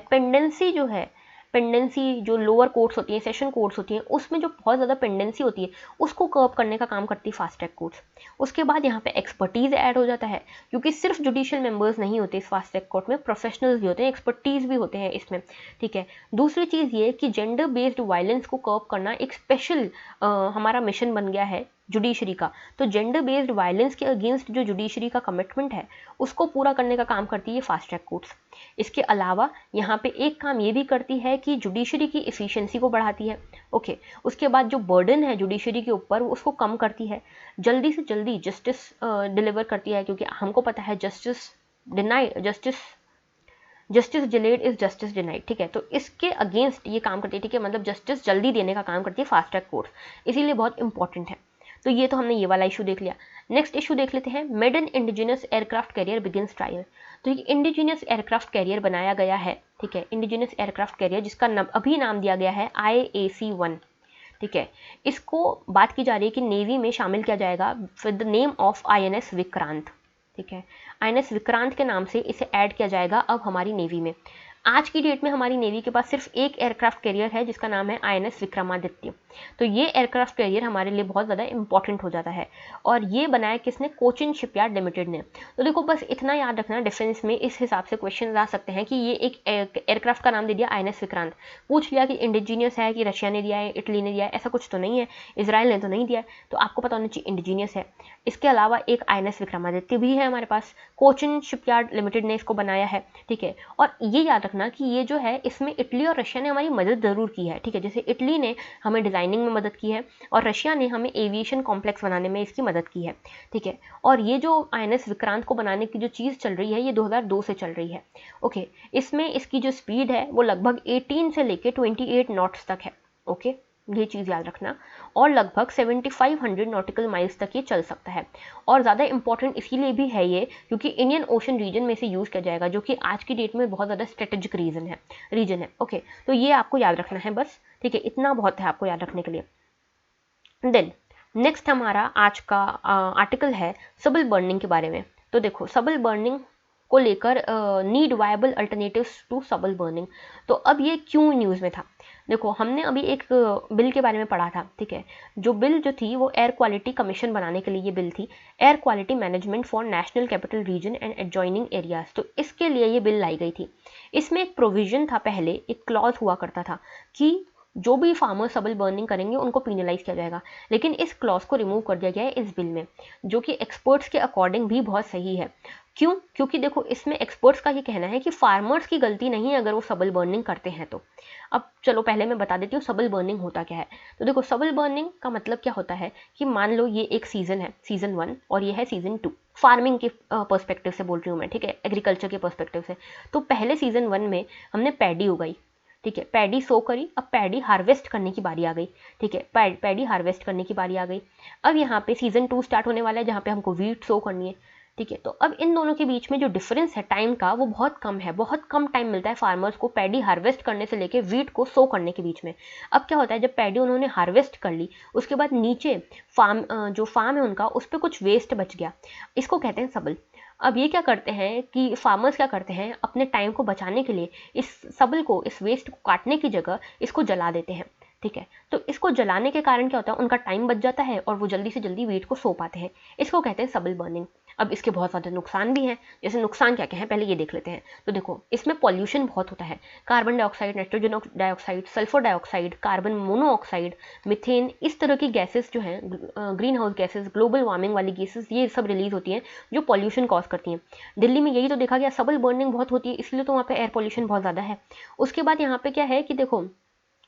पेंडेंसी जो लोअर कोर्ट्स होती हैं, सेशन कोर्ट्स होती हैं, उसमें जो बहुत ज़्यादा पेंडेंसी होती है उसको कर्ब करने का काम करती है फास्ट ट्रैक कोर्ट्स। उसके बाद यहाँ पे एक्सपर्टीज़ ऐड हो जाता है, क्योंकि सिर्फ जुडिशियल मेंबर्स नहीं होते इस फास्ट ट्रैक कोर्ट में, प्रोफेशनल्स भी होते हैं, एक्सपर्टीज़ भी होते हैं इसमें। ठीक है, दूसरी चीज़ ये कि जेंडर बेस्ड वायलेंस को कर्ब करना एक स्पेशल हमारा मिशन बन गया है जुडिशरी का। तो जेंडर बेस्ड वायलेंस के अगेंस्ट जो जुडिशरी का कमिटमेंट है उसको पूरा करने का काम करती है फास्ट ट्रैक कोर्ट्स। इसके अलावा यहाँ पे एक काम ये भी करती है कि जुडिशरी की एफिशिएंसी को बढ़ाती है। ओके, उसके बाद जो बर्डन है जुडिशरी के ऊपर उसको कम करती है, जल्दी से जल्दी जस्टिस डिलीवर करती है, क्योंकि हमको पता है justice delayed is justice denied. ठीक है, तो इसके अगेंस्ट ये काम करती है। ठीक है, मतलब जस्टिस जल्दी देने का काम करती है फास्ट ट्रैक कोर्ट्स, इसीलिए बहुत इंपॉर्टेंट है। तो ये तो हमने ये वाला इशू देख लिया। नेक्स्ट इशू देख लेते हैं, made in indigenous aircraft carrier begins trial. तो ये इंडिजिनस एयरक्राफ्ट कैरियर बनाया गया है। ठीक है, इंडिजिनस एयरक्राफ्ट कैरियर जिसका अभी नाम दिया गया है IAC-1। ठीक है, इसको बात की जा रही है कि नेवी में शामिल किया जाएगा with the name of INS Vikrant. ठीक है, INS विक्रांत के नाम से इसे ऐड किया जाएगा अब हमारी नेवी में। आज की डेट में हमारी नेवी के पास सिर्फ एक एयरक्राफ्ट कैरियर है जिसका नाम है INS विक्रमादित्य। तो ये एयरक्राफ्ट कैरियर हमारे लिए बहुत ज़्यादा इंपॉर्टेंट हो जाता है, और ये बनाया किसने? कोचिन शिपयार्ड लिमिटेड ने। तो देखो बस इतना याद रखना, डिफेंस में इस हिसाब से क्वेश्चन आ सकते हैं कि ये एक एयरक्राफ्ट का नाम दे दिया INS विक्रांत, पूछ लिया कि इंडिजीनियस है कि रशिया ने दिया है, इटली ने दिया है, ऐसा कुछ तो नहीं है, इसराइल ने तो नहीं दिया है, तो आपको पता होना चाहिए इंडिजीनियस है। इसके अलावा एक INS विक्रमादित्य भी है हमारे पास, कोचिन शिपयार्ड लिमिटेड ने इसको बनाया है, ठीक है। और ये याद रखना कि ये जो है इसमें इटली और रशिया ने हमारी मदद ज़रूर की है, ठीक है। जैसे इटली ने हमें डिज़ाइनिंग में मदद की है और रशिया ने हमें एविएशन कॉम्प्लेक्स बनाने में इसकी मदद की है, ठीक है। और ये जो INS विक्रांत को बनाने की जो चीज़ चल रही है ये 2002 से चल रही है, ओके। इसमें इसकी जो स्पीड है वो लगभग 18 से लेके 28 नॉट्स तक है, ओके, ये चीज़ याद रखना। और लगभग 7500 नॉटिकल माइल्स तक ये चल सकता है। और ज़्यादा इंपॉर्टेंट इसीलिए भी है ये क्योंकि इंडियन ओशन रीजन में से यूज़ किया जाएगा, जो कि आज की डेट में बहुत ज़्यादा स्ट्रेटेजिक रीजन है, ओके। तो ये आपको याद रखना है बस, ठीक है, इतना बहुत है आपको याद रखने के लिए। देन नेक्स्ट हमारा आज का आर्टिकल है सबल बर्निंग के बारे में। तो देखो सबल बर्निंग को लेकर नीड वायबल अल्टरनेटिव्स टू सबल बर्निंग। तो अब ये क्यों न्यूज़ में था? देखो हमने अभी एक बिल के बारे में पढ़ा था, ठीक है। जो बिल जो थी वो एयर क्वालिटी कमीशन बनाने के लिए ये बिल थी, air quality management for national capital region and adjoining areas. तो इसके लिए ये बिल लाई गई थी। इसमें एक प्रोविजन था, पहले एक क्लॉज हुआ करता था कि जो भी फार्मर सबल बर्निंग करेंगे उनको पीनलाइज किया जाएगा, लेकिन इस क्लॉज को रिमूव कर दिया गया है इस बिल में, जो कि एक्सपर्ट्स के अकॉर्डिंग भी बहुत सही है। क्यों? क्योंकि देखो इसमें एक्सपर्ट्स का ये कहना है कि फार्मर्स की गलती नहीं है अगर वो सबल बर्निंग करते हैं तो। अब चलो पहले मैं बता देती हूँ सबल बर्निंग होता क्या है। तो देखो सबल बर्निंग का मतलब क्या होता है कि मान लो ये एक सीज़न है, सीज़न 1, और ये है सीज़न 2। फार्मिंग के पर्सपेक्टिव से बोल रही हूँ मैं, ठीक है, एग्रीकल्चर के पर्सपेक्टिव से। तो पहले सीज़न 1 में हमने पैडी उगाई, ठीक है, पैडी सो करी, अब पैडी हार्वेस्ट करने की बारी आ गई, ठीक है, पैडी हार्वेस्ट करने की बारी आ गई। अब यहाँ पे सीज़न 2 स्टार्ट होने वाला है जहाँ पे हमको वीट सो करनी है, ठीक है। तो अब इन दोनों के बीच में जो डिफरेंस है टाइम का वो बहुत कम है, बहुत कम टाइम मिलता है फार्मर्स को पैडी हार्वेस्ट करने से लेके वीट को सो करने के बीच में। अब क्या होता है, जब पैडी उन्होंने हार्वेस्ट कर ली उसके बाद नीचे जो फार्म है उनका, उस पर कुछ वेस्ट बच गया, इसको कहते हैं सबल। अब ये क्या करते हैं कि फार्मर्स क्या करते हैं, अपने टाइम को बचाने के लिए इस सबल को, इस वेस्ट को काटने की जगह इसको जला देते हैं, ठीक है। तो इसको जलाने के कारण क्या होता है, उनका टाइम बच जाता है और वो जल्दी से जल्दी वीट को सो पाते हैं। इसको कहते हैं सबल बर्निंग। अब इसके बहुत ज़्यादा नुकसान भी हैं। जैसे नुकसान क्या क्या है पहले ये देख लेते हैं। तो देखो इसमें पॉल्यूशन बहुत होता है, carbon dioxide, nitrogen dioxide, sulphur dioxide, carbon monoxide, methane, इस तरह की गैसेस जो हैं, green house gases, global warming वाली गैसेस, ये सब रिलीज होती हैं जो पॉल्यूशन कॉज करती हैं। दिल्ली में यही तो देखा गया, सबल बर्निंग बहुत होती है, इसलिए तो वहाँ पे एयर पॉल्यूशन बहुत ज़्यादा है। उसके बाद यहाँ पे क्या है कि देखो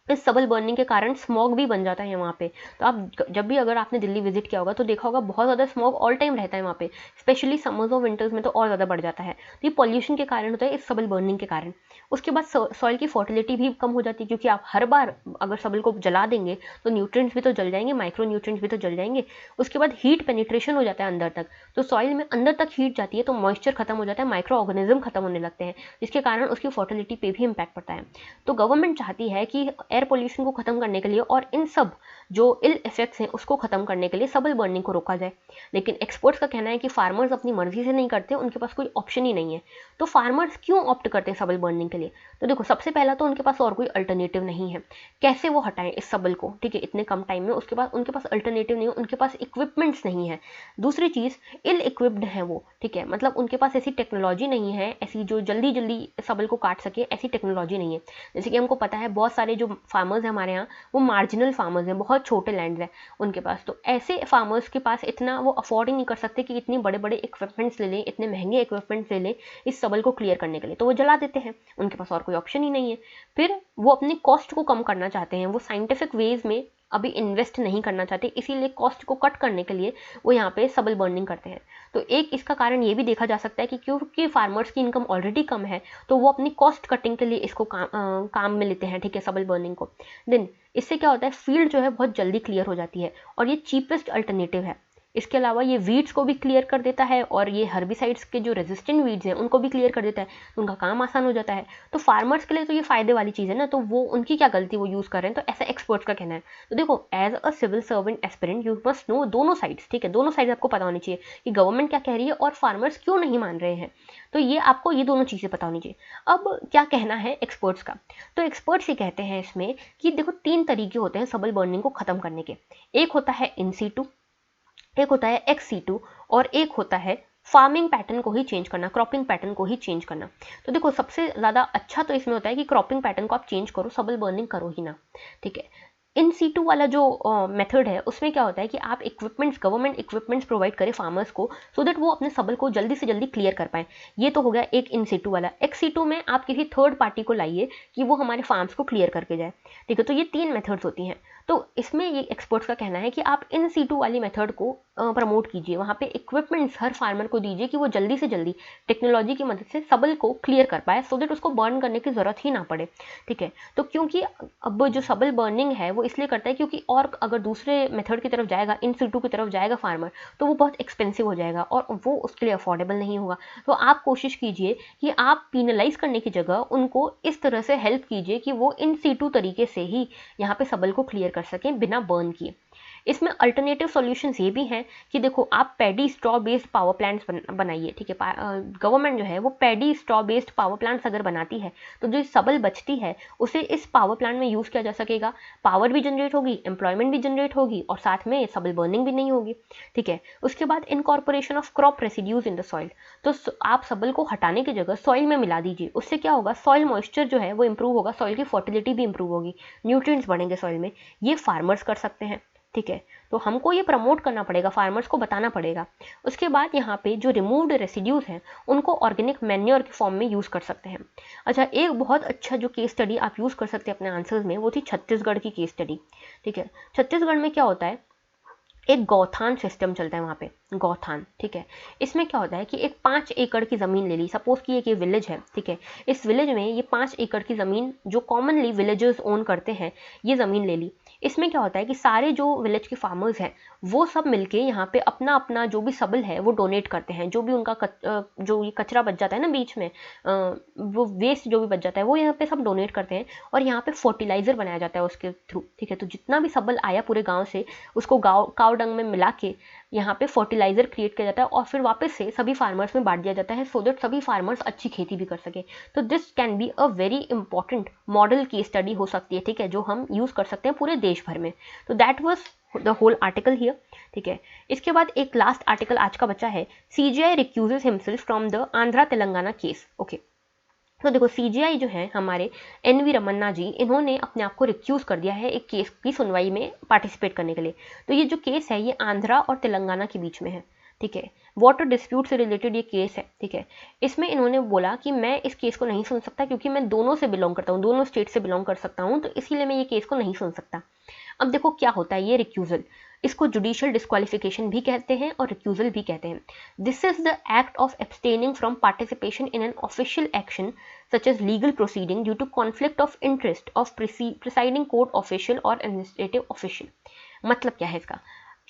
इस सबल बर्निंग के कारण स्मॉग भी बन जाता है वहाँ पे। तो आप जब भी अगर आपने दिल्ली विजिट किया होगा तो देखा होगा बहुत ज़्यादा स्मॉग ऑल टाइम रहता है वहाँ पे, स्पेशली समर्स और विंटर्स में तो और ज़्यादा बढ़ जाता है। तो ये पॉल्यूशन के कारण होता है, इस सबल बर्निंग के कारण। उसके बाद सॉइल की फर्टिलिटी भी कम हो जाती है, क्योंकि आप हर बार अगर सबल को जला देंगे तो न्यूट्रिएंट्स भी तो जल जाएंगे, माइक्रो न्यूट्रिएंट्स भी तो जल जाएंगे। उसके बाद हीट पेनिट्रेशन हो जाता है अंदर तक, तो सॉइल में अंदर तक हीट जाती है तो मॉइस्चर खत्म हो जाता है, माइक्रो ऑर्गेनिज्म खत्म होने लगते हैं, जिसके कारण उसकी फर्टिलिटी पे भी इम्पैक्ट पड़ता है। तो गवर्नमेंट चाहती है कि एयर पोल्यूशन को खत्म करने के लिए और इन सब जो इल इफेक्ट्स हैं उसको खत्म करने के लिए सबल बर्निंग को रोका जाए। लेकिन एक्सपर्ट्स का कहना है कि फार्मर्स अपनी मर्जी से नहीं करते, उनके पास कोई ऑप्शन ही नहीं है। तो फार्मर्स क्यों ऑप्ट करते हैं सबल बर्निंग के लिए? तो देखो सबसे पहला तो उनके पास और कोई अल्टरनेटिव नहीं है। कैसे वो हटाएं इस सबल को, ठीक है, इतने कम टाइम में? उसके बाद उनके पास अल्टरनेटिव नहीं है, उनके पास इक्विपमेंट्स नहीं है। दूसरी चीज़, इल इक्विप्ड है वो, ठीक है, मतलब उनके पास ऐसी टेक्नोलॉजी नहीं है, ऐसी जो जल्दी जल्दी सबल को काट सके, ऐसी टेक्नोलॉजी नहीं है। जैसे कि हमको पता है बहुत सारे जो फार्मर्स हैं हमारे यहाँ वो मार्जिनल फार्मर्स हैं, बहुत छोटे लैंड हैं उनके पास। तो ऐसे फार्मर्स के पास इतना वो अफोर्ड ही नहीं कर सकते कि इतने बड़े बड़े इक्विपमेंट्स ले लें, इतने महंगे इक्विपमेंट्स ले लें इस सबल को क्लियर करने के लिए, तो वो जला देते हैं, उनके पास और कोई ऑप्शन ही नहीं है। फिर वो अपनी कॉस्ट को कम करना चाहते हैं, वो साइंटिफिक वेज में अभी इन्वेस्ट नहीं करना चाहते, इसीलिए कॉस्ट को कट करने के लिए वो यहाँ पे सबल बर्निंग करते हैं। तो एक इसका कारण ये भी देखा जा सकता है कि क्योंकि फार्मर्स की इनकम ऑलरेडी कम है तो वो अपनी कॉस्ट कटिंग के लिए इसको काम में लेते हैं, ठीक है, सबल बर्निंग को। देन इससे क्या होता है, फील्ड जो है बहुत जल्दी क्लियर हो जाती है और ये चीपेस्ट अल्टरनेटिव है। इसके अलावा ये वीड्स को भी क्लियर कर देता है और ये हर्बिसाइड्स के जो रेजिस्टेंट वीड्स हैं उनको भी क्लियर कर देता है, तो उनका काम आसान हो जाता है। तो फार्मर्स के लिए तो ये फायदे वाली चीज़ है ना, तो वो उनकी क्या गलती वो यूज़ कर रहे हैं, तो ऐसा एक्सपर्ट्स का कहना है। तो देखो, as a civil servant aspirant you must know दोनों साइड्स, ठीक है, दोनों साइड आपको पता होनी चाहिए कि गवर्नमेंट क्या कह रही है और फार्मर्स क्यों नहीं मान रहे हैं। तो ये आपको ये दोनों चीज़ें पता होनी चाहिए। अब क्या कहना है एक्सपर्ट्स का, तो एक्सपर्ट्स ये कहते हैं इसमें कि देखो 3 तरीके होते हैं सबल बर्निंग को ख़त्म करने के। एक होता है इन सीटू, एक होता है एक्स सीटू, और एक होता है फार्मिंग पैटर्न को ही चेंज करना, क्रॉपिंग पैटर्न को ही चेंज करना। तो देखो, सबसे ज़्यादा अच्छा तो इसमें होता है कि क्रॉपिंग पैटर्न को आप चेंज करो, सबल बर्निंग करो ही ना, ठीक है। इन सीटू वाला जो मेथड है उसमें क्या होता है कि आप इक्विपमेंट्स, गवर्नमेंट इक्विपमेंट्स प्रोवाइड करें फार्मर्स को, सो दैट वो अपने सबल को जल्दी से जल्दी क्लियर कर पाए। ये तो हो गया एक इन सीटू वाला। एक्स सीटू में आप किसी थर्ड पार्टी को लाइए कि वो हमारे फार्म्स को क्लियर करके जाए, ठीक है। तो ये 3 मेथड्स होती हैं। तो इसमें ये एक्सपर्ट्स का कहना है कि आप इन सीटू वाली मेथड को प्रमोट कीजिए, वहाँ पे इक्विपमेंट्स हर फार्मर को दीजिए कि वो जल्दी से जल्दी टेक्नोलॉजी की मदद से सबल को क्लियर कर पाए, सो दैट उसको बर्न करने की ज़रूरत ही ना पड़े, ठीक है। तो क्योंकि अब जो सबल बर्निंग है वो इसलिए करता है क्योंकि और अगर दूसरे मेथड की तरफ जाएगा, इन सीटू की तरफ जाएगा फार्मर, तो वो बहुत एक्सपेंसिव हो जाएगा और वो उसके लिए अफोर्डेबल नहीं होगा। तो आप कोशिश कीजिए कि आप पीनलाइज करने की जगह उनको इस तरह से हेल्प कीजिए कि वो इन सीटू तरीके से ही यहाँ पे सबल को क्लियर कर सकें बिना बर्न किए। इसमें अल्टरनेटिव सॉल्यूशंस ये भी हैं कि देखो, आप paddy straw based power plants बनाइए, ठीक है। गवर्नमेंट जो है वो paddy straw based power plants अगर बनाती है तो जो सबल बचती है उसे इस पावर प्लांट में यूज़ किया जा सकेगा, पावर भी जनरेट होगी, एम्प्लॉयमेंट भी जनरेट होगी और साथ में सबल बर्निंग भी नहीं होगी, ठीक है। उसके बाद incorporation of crop residues in the soil, तो आप सबल को हटाने की जगह सॉइल में मिला दीजिए। उससे क्या होगा, सॉइल मॉइस्चर जो है वो इंप्रूव होगा, सॉइल की फर्टिलिटी भी इंप्रूव होगी, न्यूट्रिएंट्स बढ़ेंगे सॉइल में। ये फार्मर्स कर सकते हैं, ठीक है। तो हमको ये प्रमोट करना पड़ेगा, फार्मर्स को बताना पड़ेगा। उसके बाद यहाँ पे जो रिमूव्ड रेसिड्यूज हैं उनको ऑर्गेनिक मैन्योर के फॉर्म में यूज़ कर सकते हैं। अच्छा, एक बहुत अच्छा जो केस स्टडी आप यूज़ कर सकते हैं अपने आंसर्स में, वो थी छत्तीसगढ़ की केस स्टडी, ठीक है। छत्तीसगढ़ में क्या होता है, एक गौथान सिस्टम चलता है वहाँ पे, गौथान, ठीक है। इसमें क्या होता है कि एक 5 एकड़ की ज़मीन ले ली, सपोज कि एक ये विलेज है, ठीक है। इस विलेज में ये 5 एकड़ की ज़मीन जो कॉमनली विलेजर्स ओन करते हैं, ये ज़मीन ले ली। इसमें क्या होता है कि सारे जो विलेज के फार्मर्स हैं वो सब मिलके यहाँ पे अपना अपना जो भी सबल है वो डोनेट करते हैं। जो भी उनका जो ये कचरा बच जाता है ना बीच में, वो वेस्ट जो भी बच जाता है वो यहाँ पे सब डोनेट करते हैं और यहाँ पे फर्टिलाइज़र बनाया जाता है उसके थ्रू, ठीक है। तो जितना भी सबल आया पूरे गाँव से उसको काव डंग में मिला के यहाँ पे फर्टिलाइज़र क्रिएट किया जाता है और फिर वापस से सभी फार्मर्स में बांट दिया जाता है, सो दैट सभी फार्मर्स अच्छी खेती भी कर सके। तो this can be a very important model की स्टडी हो सकती है, ठीक है, जो हम यूज़ कर सकते हैं पूरे देश भर में। तो that was the whole article here, ठीक है। इसके बाद एक लास्ट आर्टिकल आज का बचा है, CGI recuses himself from the Andhra Telangana case, okay. तो देखो, CGI जो है हमारे NV रमन्ना जी, इन्होंने अपने आप को रिक्यूज़ कर दिया है एक केस की सुनवाई में पार्टिसिपेट करने के लिए। तो ये जो केस है ये आंध्रा और तेलंगाना के बीच में है, ठीक है। वाटर डिस्प्यूट से रिलेटेड ये केस है, ठीक है। इसमें इन्होंने बोला कि मैं इस केस को नहीं सुन सकता क्योंकि मैं दोनों से बिलोंग करता हूँ, दोनों स्टेट से बिलोंग कर सकता हूँ, तो इसीलिए मैं ये केस को नहीं सुन सकता। अब देखो क्या होता है ये रिक्यूजल, इसको जुडिशियल डिस्क्वालिफिकेशन भी कहते हैं और रिक्यूजल भी कहते हैं। This is the act of abstaining from participation in an official action such as legal proceeding due to conflict of interest of presiding court official और एडमिनिस्ट्रेटिव ऑफिशियल। मतलब क्या है इसका,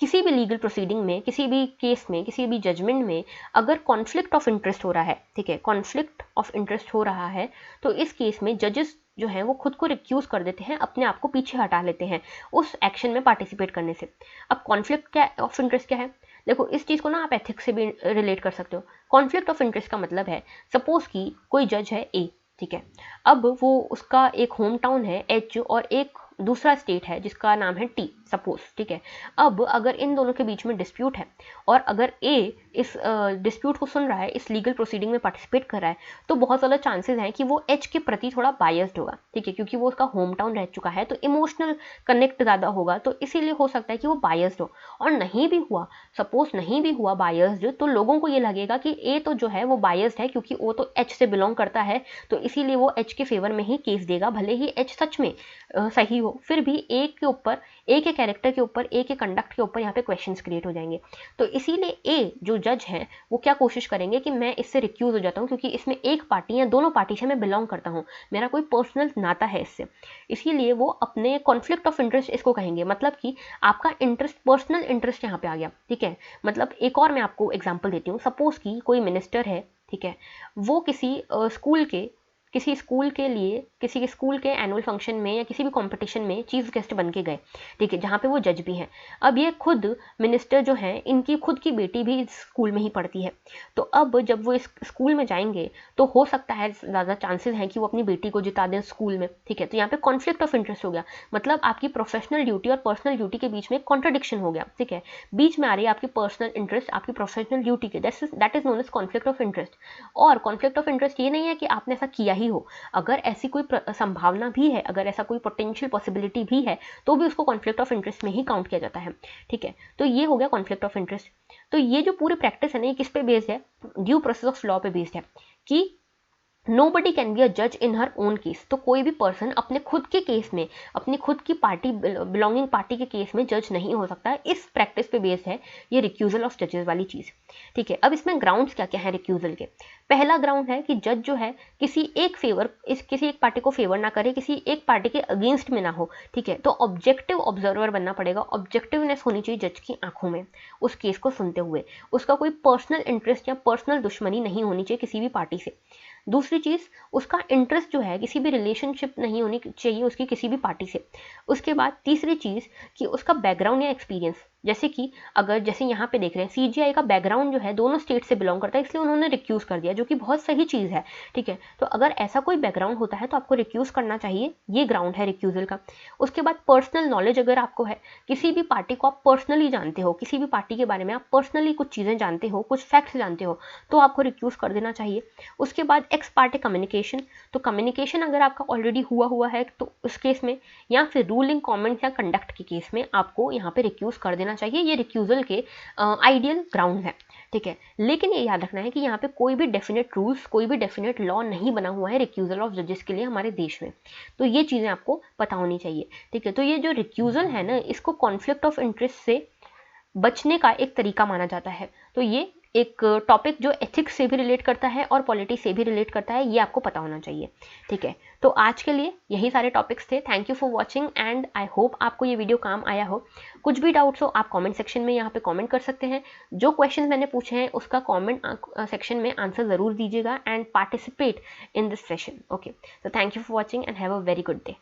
किसी भी लीगल प्रोसीडिंग में, किसी भी केस में, किसी भी जजमेंट में अगर कॉन्फ्लिक्ट ऑफ इंटरेस्ट हो रहा है, ठीक है, कॉन्फ्लिक्ट ऑफ इंटरेस्ट हो रहा है, तो इस केस में जजेस जो हैं वो खुद को रिक्यूज़ कर देते हैं, अपने आप को पीछे हटा लेते हैं उस एक्शन में पार्टिसिपेट करने से। अब कॉन्फ्लिक्ट क्या ऑफ इंटरेस्ट क्या है, देखो इस चीज़ को ना आप एथिक्स से भी रिलेट कर सकते हो। कॉन्फ्लिक्ट ऑफ इंटरेस्ट का मतलब है, सपोज कि कोई जज है A, ठीक है, अब वो उसका एक होम टाउन है H और एक दूसरा स्टेट है जिसका नाम है T, सपोज, ठीक है। अब अगर इन दोनों के बीच में डिस्प्यूट है और अगर A इस डिस्प्यूट को सुन रहा है, इस लीगल प्रोसीडिंग में पार्टिसिपेट कर रहा है, तो बहुत ज़्यादा चांसेस हैं कि वो H के प्रति थोड़ा बायस्ड होगा, ठीक है, क्योंकि वो उसका होम टाउन रह चुका है, तो इमोशनल कनेक्ट ज़्यादा होगा, तो इसीलिए हो सकता है कि वो बायस्ड हो। और नहीं भी हुआ, सपोज नहीं भी हुआ बायस्ड, तो लोगों को ये लगेगा कि A तो जो है वो बायस्ड है क्योंकि वो तो H से बिलोंग करता है, तो इसीलिए वो H के फेवर में ही केस देगा, भले ही H सच में सही हो, हो, फिर भी एक के ऊपर, एक के कैरेक्टर के ऊपर, एक के कंडक्ट के ऊपर यहाँ पे क्वेश्चंस क्रिएट हो जाएंगे। तो इसीलिए ए जो जज हैं वो क्या कोशिश करेंगे कि मैं इससे रिक्यूज हो जाता हूँ, क्योंकि इसमें एक पार्टी या दोनों पार्टी से मैं बिलोंग करता हूँ, मेरा कोई पर्सनल नाता है इससे। इसीलिए वो अपने कॉन्फ्लिक्ट ऑफ इंटरेस्ट इसको कहेंगे, मतलब कि आपका इंटरेस्ट, पर्सनल इंटरेस्ट यहाँ पे आ गया, ठीक है। मतलब एक और मैं आपको एग्जांपल देती हूँ। सपोज कि कोई मिनिस्टर है, ठीक है, वो किसी स्कूल के लिए, किसी स्कूल के एनुअल फंक्शन में या किसी भी कंपटीशन में चीफ गेस्ट बन के गए, ठीक है, जहाँ पे वो जज भी हैं। अब ये खुद मिनिस्टर जो हैं, इनकी खुद की बेटी भी इस स्कूल में ही पढ़ती है। तो अब जब वो इस स्कूल में जाएंगे तो हो सकता है, ज़्यादा चांसेस हैं कि वो अपनी बेटी को जिता दें स्कूल में, ठीक है। तो यहाँ पे कॉन्फ्लिक्ट ऑफ इंटरेस्ट हो गया, मतलब आपकी प्रोफेशनल ड्यूटी और पर्सनल ड्यूटी के बीच में कॉन्ट्रडिक्शन हो गया, ठीक है। बीच में आ रही है आपकी पर्सनल इंटरेस्ट आपकी प्रोफेशनल ड्यूटी के, that is known as conflict of interest. और कॉन्फ्लिक्ट ऑफ इंटरेस्ट ये नहीं है कि आपने ऐसा किया ही हो, अगर ऐसी कोई संभावना भी है, अगर ऐसा कोई पोटेंशियल पॉसिबिलिटी भी है, तो भी उसको कॉन्फ्लिक्ट ऑफ इंटरेस्ट में ही काउंट किया जाता है, ठीक है। तो ये हो गया कॉन्फ्लिक्ट ऑफ इंटरेस्ट। तो ये जो पूरी प्रैक्टिस है ना, ये किस पे बेस्ड है? ड्यू प्रोसेस ऑफ लॉ पे बेस्ड है कि नोबडी कैन बी अ जज इन हर ओन केस। तो कोई भी पर्सन अपने खुद के केस में, अपनी खुद की पार्टी, बिलोंगिंग पार्टी के केस में जज नहीं हो सकता है। इस प्रैक्टिस पे बेस्ड है ये रिक्यूजल ऑफ जजेस वाली चीज़, ठीक है। अब इसमें ग्राउंड्स क्या क्या है रिक्यूजल के? पहला ग्राउंड है कि जज जो है किसी एक पार्टी को फेवर ना करे, किसी एक पार्टी के अगेंस्ट में ना हो, ठीक है। तो ऑब्जेक्टिव ऑब्जर्वर बनना पड़ेगा, ऑब्जेक्टिवनेस होनी चाहिए जज की आंखों में उस केस को सुनते हुए, उसका कोई पर्सनल इंटरेस्ट या पर्सनल दुश्मनी नहीं होनी चाहिए किसी भी पार्टी से। दूसरी चीज़, उसका इंटरेस्ट जो है, किसी भी रिलेशनशिप नहीं होनी चाहिए उसकी किसी भी पार्टी से। उसके बाद तीसरी चीज़ कि उसका बैकग्राउंड या एक्सपीरियंस, जैसे कि जैसे यहाँ पे देख रहे हैं सीजीआई का बैकग्राउंड जो है दोनों स्टेट से बिलोंग करता है, इसलिए उन्होंने रिक्यूज़ कर दिया, जो कि बहुत सही चीज़ है, ठीक है। तो अगर ऐसा कोई बैकग्राउंड होता है तो आपको रिक्यूज़ करना चाहिए, ये ग्राउंड है रिक्यूज़ल का। उसके बाद पर्सनल नॉलेज अगर आपको है, किसी भी पार्टी को आप पर्सनली जानते हो, किसी भी पार्टी के बारे में आप पर्सनली कुछ चीज़ें जानते हो, कुछ फैक्ट्स जानते हो, तो आपको रिक्यूज़ कर देना चाहिए। उसके बाद एक्स पार्टी कम्युनिकेशन, तो कम्युनिकेशन अगर आपका ऑलरेडी हुआ है तो उस केस में, या फिर रूलिंग कमेंट या कंडक्ट के केस में आपको यहाँ पे रिक्यूज़ कर देना चाहिए। ये रिक्यूज़ल के आइडियल ग्राउंड है, ठीक है। लेकिन ये याद रखना है कि यहाँ पे कोई भी डेफिनेट रूल्स, कोई भी डेफिनेट लॉ नहीं बना हुआ है रिक्यूज़ल ऑफ जजेस के लिए हमारे देश में। तो ये चीज़ें आपको पता होनी चाहिए, ठीक है। तो ये जो रिक्यूज़ल है ना, इसको कॉन्फ्लिक्ट ऑफ इंटरेस्ट से बचने का एक तरीका माना जाता है। तो ये एक टॉपिक जो एथिक्स से भी रिलेट करता है और पॉलिटिक्स से भी रिलेट करता है, ये आपको पता होना चाहिए, ठीक है। तो आज के लिए यही सारे टॉपिक्स थे। Thank you for watching and I hope आपको ये वीडियो काम आया हो। कुछ भी डाउट्स हो आप कमेंट सेक्शन में यहाँ पे कमेंट कर सकते हैं। जो क्वेश्चन मैंने पूछे हैं उसका कमेंट सेक्शन में आंसर ज़रूर दीजिएगा and participate in this session. Okay, तो thank you for watching and have a very good day.